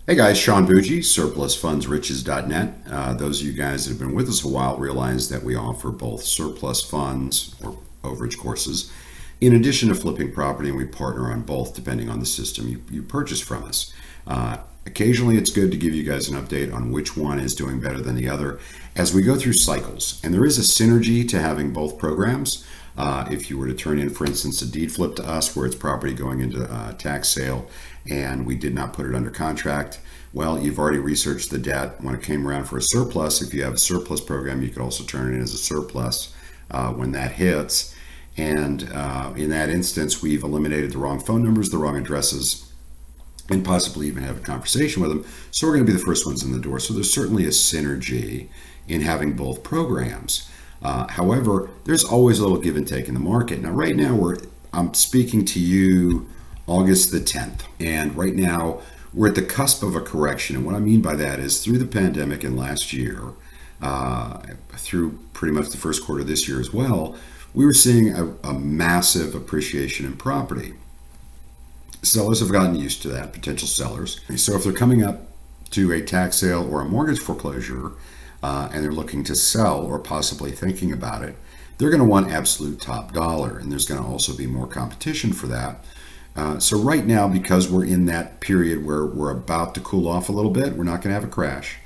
Hey guys, Sean Bougie, surplusfundsriches.net. Those of you guys that have been with us a while realize that we offer both surplus funds or overage courses in addition to flipping property, and we partner on both depending on the system you purchase from us. Occasionally, it's good to give you guys an update on which one is doing better than the other as we go through cycles. And there is a synergy to having both programs. If you were to turn in, for instance, a deed flip to us where it's property going into tax sale and we did not put it under contract, well, you've already researched the debt. When it came around for a surplus, if you have a surplus program, you could also turn it in as a surplus when that hits. And in that instance, we've eliminated the wrong phone numbers, the wrong addresses, and possibly even have a conversation with them. So we're going to be the first ones in the door. So there's certainly a synergy in having both programs. However, there's always a little give and take in the market. Now, right now, I'm speaking to you August the 10th, and right now we're at the cusp of a correction. And what I mean by that is through the pandemic and last year, through pretty much the first quarter of this year as well, we were seeing a massive appreciation in property. Sellers have gotten used to that, potential sellers. So if they're coming up to a tax sale or a mortgage foreclosure and they're looking to sell or possibly thinking about it, they're going to want absolute top dollar. And there's going to also be more competition for that. So right now, because we're in that period where we're about to cool off a little bit, we're not going to have a crash,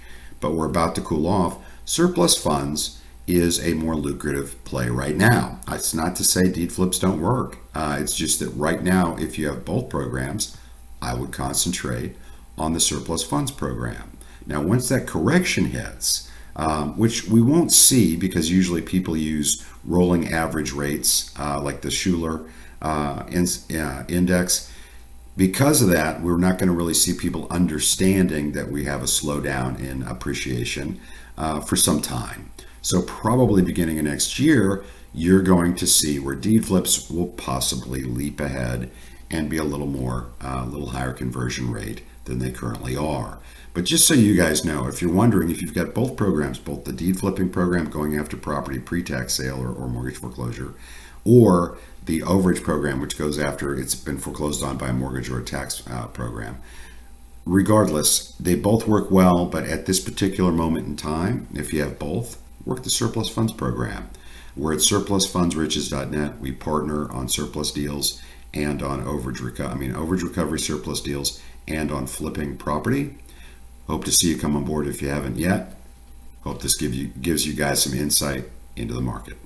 but we're about to cool off, surplus funds is a more lucrative play right now. It's not to say deed flips don't work. It's just that right now, if you have both programs, I would concentrate on the surplus funds program. Now, once that correction hits, which we won't see because usually people use rolling average rates like the Schuler index. Because of that, we're not going to really see people understanding that we have a slowdown in appreciation for some time. So probably beginning of next year, you're going to see where deed flips will possibly leap ahead and be a little higher conversion rate than they currently are. But just so you guys know, if you're wondering if you've got both programs, both the deed flipping program going after property pre-tax sale or mortgage foreclosure, or the overage program, which goes after it's been foreclosed on by a mortgage or a tax program. Regardless, they both work well, but at this particular moment in time, if you have both, work the surplus funds program. We're at surplusfundsriches.net. We partner on surplus deals and on overage recovery surplus deals and on flipping property. Hope to see you come on board if you haven't yet. Hope this gives you guys some insight into the market.